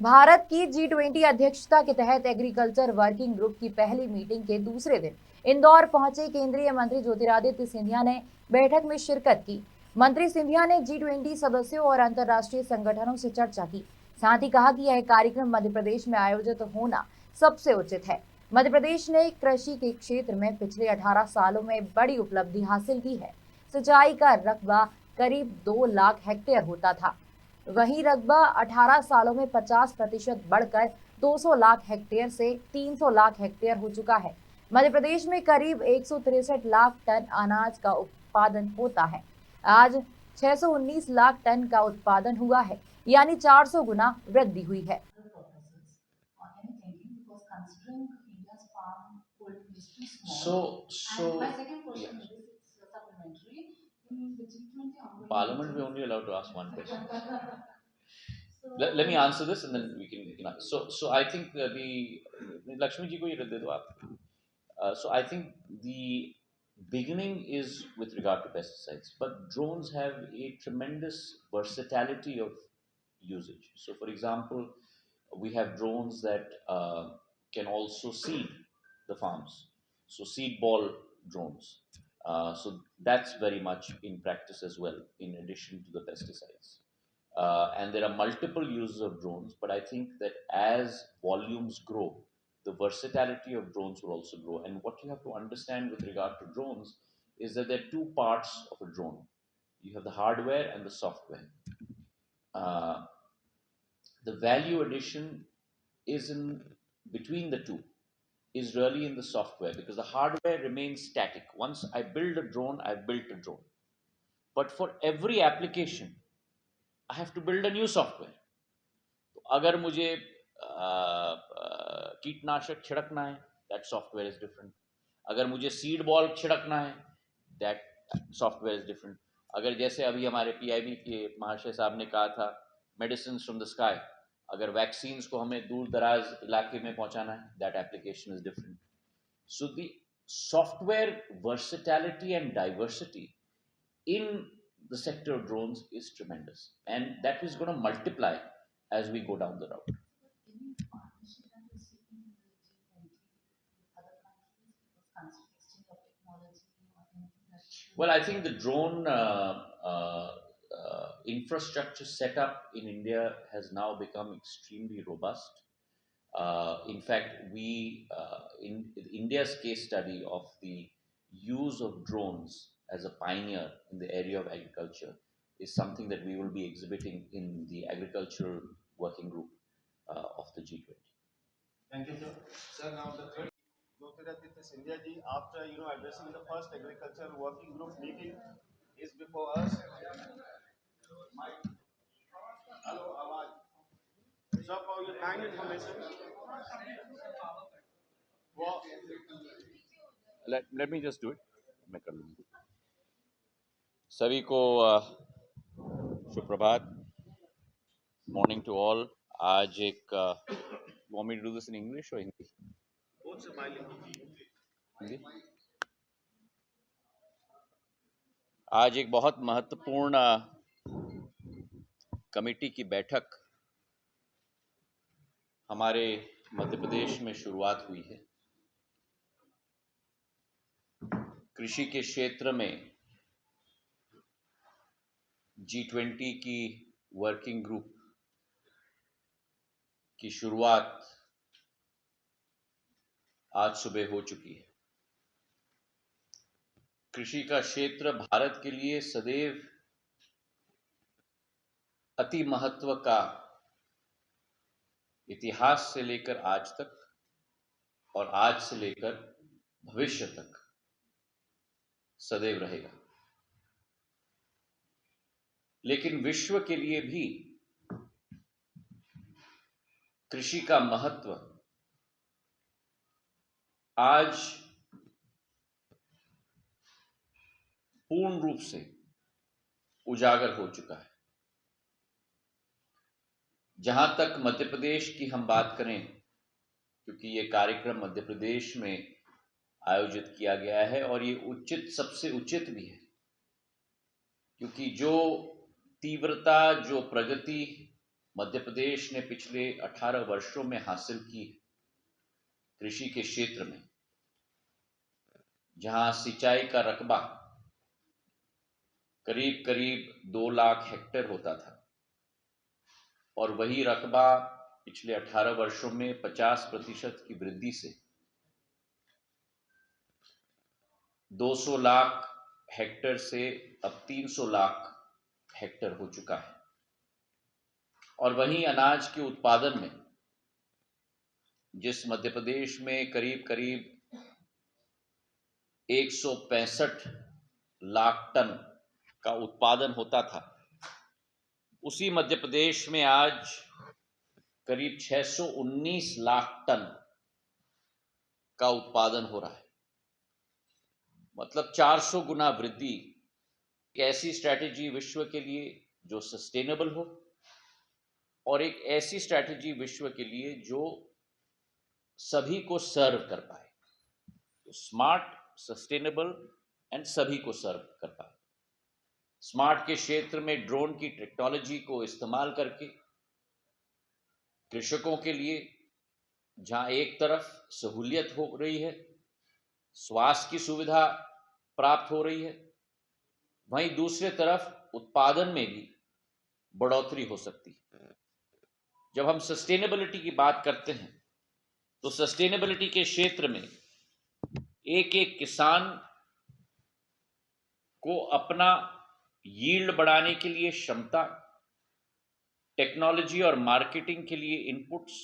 भारत की G20 अध्यक्षता के तहत एग्रीकल्चर वर्किंग ग्रुप की पहली मीटिंग के दूसरे दिन इंदौर पहुंचे केंद्रीय मंत्री ज्योतिरादित्य सिंधिया ने बैठक में शिरकत की। मंत्री सिंधिया ने G20 सदस्यों और अंतर्राष्ट्रीय संगठनों से चर्चा की। साथ ही कहा कि यह कार्यक्रम मध्य प्रदेश में आयोजित होना सबसे उचित है। मध्य प्रदेश ने कृषि के क्षेत्र में पिछले 18 सालों में बड़ी उपलब्धि हासिल की है। सिंचाई का रकबा करीब 2 लाख हेक्टेयर होता था, वहीं रकबा 18 सालों में 50% बढ़कर 200 लाख हेक्टेयर से 300 लाख हेक्टेयर हो चुका है। मध्य प्रदेश में करीब 163 लाख टन अनाज का उत्पादन होता है। आज 619 लाख टन का उत्पादन हुआ है, यानी 400 गुना वृद्धि हुई है। Yeah. Parliament, we only allowed to ask one question. Let me answer this and then we can answer. So I think the Lakshmi ji ko ye de do aap. So I think the beginning is with regard to pesticides, but drones have a tremendous versatility of usage. So for example, we have drones that can also seed the farms. So seed ball drones. So that's very much in practice as well, in addition to the pesticides. And there are multiple uses of drones, but I think that as volumes grow, the versatility of drones will also grow. And what you have to understand with regard to drones is that there are two parts of a drone. You have the hardware and the software. Uh, the value addition is in between the two, is really in the software, because the hardware remains static. Once I build a drone, I've built a drone. But for every application, I have to build a new software. तो अगर मुझे कीटनाशक छिड़कना है, that software is different. अगर मुझे seed ball छिड़कना है, दैट सॉफ्टवेयर इज डिफरेंट. अगर जैसे अभी हमारे पीआईबी के महाशय साहब ने कहा था, मेडिसिन फ्रॉम द स्काई, अगर वैक्सीन्स को हमें दूर दराज इलाके में पहुंचाना है, that application is different. So the software versatility and diversity in the sector of drones is tremendous, and that is going to multiply as we go down the route. Well, I think the drone infrastructure setup in India has now become extremely robust. In fact, in India's case study of the use of drones as a pioneer in the area of agriculture is something that we will be exhibiting in the agricultural working group of the G20. Thank you, sir. Sir, now the third Jyotiraditya Scindia ji, after addressing the first agricultural working group meeting, is before us. Hello, Awad. Sir, for your kind information. Let me just do it. मैं कर लूँगा. सभी को सुप्रभात. Morning to all. आज एक want me to do this in English or Hindi? Both are bilingual. Hindi. आज एक बहुत महत्वपूर्ण कमेटी की बैठक हमारे मध्य प्रदेश में शुरुआत हुई है. कृषि के क्षेत्र में G20 की वर्किंग ग्रुप की शुरुआत आज सुबह हो चुकी है. कृषि का क्षेत्र भारत के लिए सदैव अति महत्व का, इतिहास से लेकर आज तक और आज से लेकर भविष्य तक सदैव रहेगा. लेकिन विश्व के लिए भी कृषि का महत्व आज पूर्ण रूप से उजागर हो चुका है. जहां तक मध्य प्रदेश की हम बात करें, क्योंकि ये कार्यक्रम मध्य प्रदेश में आयोजित किया गया है और ये उचित, सबसे उचित भी है, क्योंकि जो तीव्रता, जो प्रगति मध्य प्रदेश ने पिछले 18 वर्षों में हासिल की कृषि के क्षेत्र में, जहां सिंचाई का रकबा करीब करीब 2 लाख हेक्टेयर होता था, और वही रकबा पिछले 18 वर्षों में 50% की वृद्धि से 200 लाख हेक्टेयर से अब 300 लाख हेक्टेयर हो चुका है। और वहीं अनाज के उत्पादन में, जिस मध्य प्रदेश में करीब करीब 165 लाख टन का उत्पादन होता था, उसी मध्य प्रदेश में आज करीब 619 लाख टन का उत्पादन हो रहा है। मतलब 400 गुना वृद्धि। एक ऐसी स्ट्रैटेजी विश्व के लिए जो सस्टेनेबल हो, और एक ऐसी स्ट्रैटेजी विश्व के लिए जो सभी को सर्व कर पाए। तो स्मार्ट, सस्टेनेबल एंड सभी को सर्व कर पाए। स्मार्ट के क्षेत्र में ड्रोन की टेक्नोलॉजी को इस्तेमाल करके कृषकों के लिए जहां एक तरफ सहूलियत हो रही है, स्वास्थ्य की सुविधा प्राप्त हो रही है, वहीं दूसरे तरफ उत्पादन में भी बढ़ोतरी हो सकती है। जब हम सस्टेनेबिलिटी की बात करते हैं तो सस्टेनेबिलिटी के क्षेत्र में एक एक किसान को अपना यील्ड बढ़ाने के लिए क्षमता, टेक्नोलॉजी और मार्केटिंग के लिए इनपुट्स,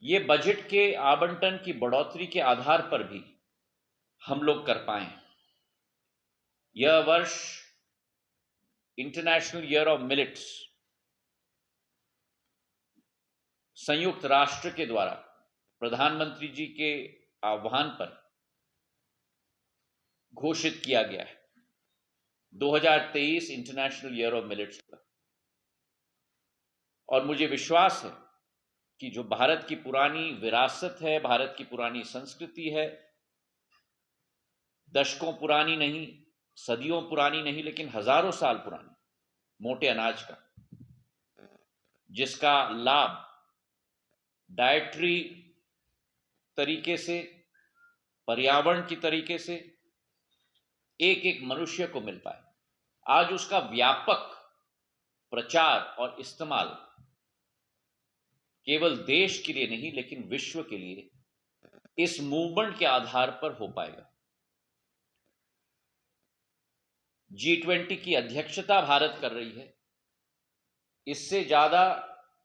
ये बजट के आवंटन की बढ़ोतरी के आधार पर भी हम लोग कर पाए। यह वर्ष इंटरनेशनल ईयर ऑफ मिलेट्स संयुक्त राष्ट्र के द्वारा प्रधानमंत्री जी के आह्वान पर घोषित किया गया है। 2023 इंटरनेशनल ईयर ऑफ मिलेट्स का। और मुझे विश्वास है कि जो भारत की पुरानी विरासत है, भारत की पुरानी संस्कृति है, दशकों पुरानी नहीं, सदियों पुरानी नहीं, लेकिन हजारों साल पुरानी मोटे अनाज का, जिसका लाभ डाइटरी तरीके से, पर्यावरण की तरीके से एक एक मनुष्य को मिल पाए, आज उसका व्यापक प्रचार और इस्तेमाल केवल देश के लिए नहीं लेकिन विश्व के लिए इस मूवमेंट के आधार पर हो पाएगा। G20 की अध्यक्षता भारत कर रही है। इससे ज्यादा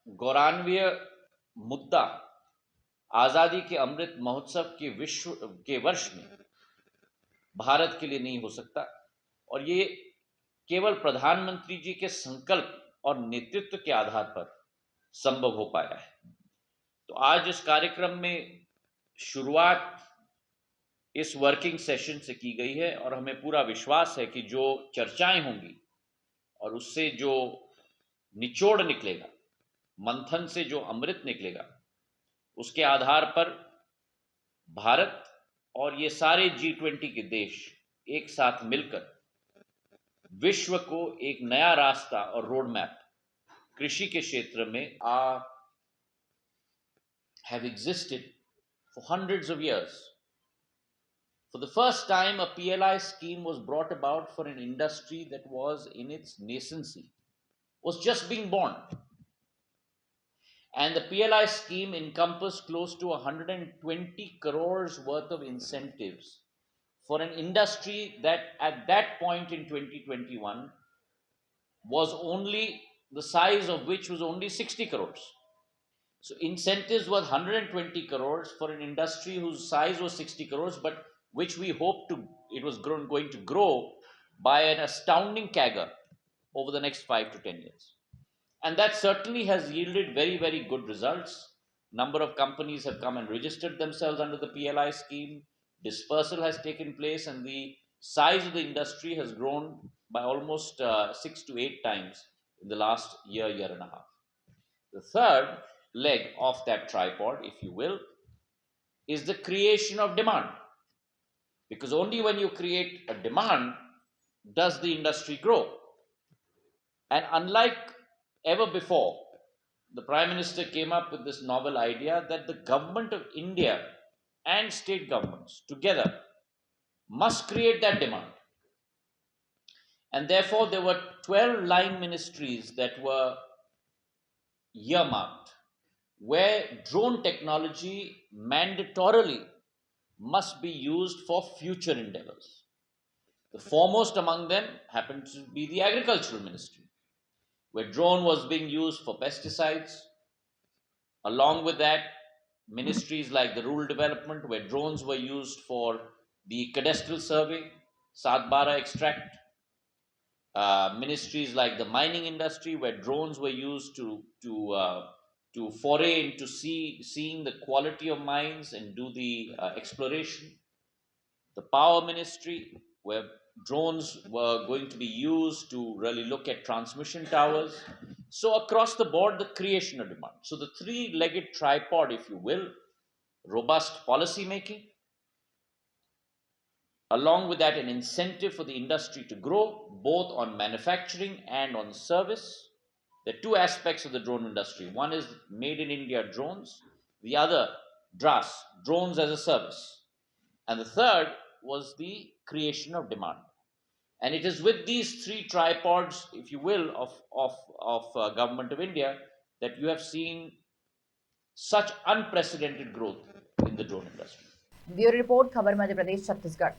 गौरवान्वित मुद्दा आजादी के अमृत महोत्सव के विश्व के वर्ष में भारत के लिए नहीं हो सकता, और ये केवल प्रधानमंत्री जी के संकल्प और नेतृत्व के आधार पर संभव हो पाया है। तो आज इस कार्यक्रम में शुरुआत इस वर्किंग सेशन से की गई है, और हमें पूरा विश्वास है कि जो चर्चाएं होंगी और उससे जो निचोड़ निकलेगा, मंथन से जो अमृत निकलेगा, उसके आधार पर भारत और ये सारे G20 के देश एक साथ मिलकर विश्व को एक नया रास्ता और रोड मैप कृषि के क्षेत्र में have existed for hundreds of years. For the first time, a PLI scheme was brought about for an industry that was in its nascency, was just being born. And the PLI scheme encompassed close to 120 crores worth of incentives for an industry that at that point in 2021 was only the size of which was only 60 crores. So incentives were 120 crores for an industry whose size was 60 crores, but which we hope it was going to grow by an astounding CAGR over the next 5 to 10 years. And that certainly has yielded very, very good results. Number of companies have come and registered themselves under the PLI scheme. Dispersal has taken place, and the size of the industry has grown by almost 6 to 8 times in the last year and a half. The third leg of that tripod, if you will, is the creation of demand. Because only when you create a demand does the industry grow. And unlike ever before, the Prime Minister came up with this novel idea that the government of India and state governments together must create that demand. And therefore, there were 12 line ministries that were earmarked where drone technology mandatorily must be used for future endeavors. The foremost among them happened to be the agricultural ministry, where drone was being used for pesticides. Along with that, ministries like the rural development, where drones were used for the cadastral survey, Satbara extract, ministries like the mining industry, where drones were used to foray into seeing the quality of mines and do the exploration. The power ministry, where drones were going to be used to really look at transmission towers. So across the board, the creation of demand. So the three-legged tripod, if you will, robust policy making, along with that, an incentive for the industry to grow, both on manufacturing and on service. There are two aspects of the drone industry. One is made in India drones, the other, DRAS, drones as a service. And the third was the creation of demand. And it is with these three tripods, if you will, of government of India that you have seen such unprecedented growth in the drone industry. Bureau report खबर मध्य प्रदेश छत्तीसगढ़।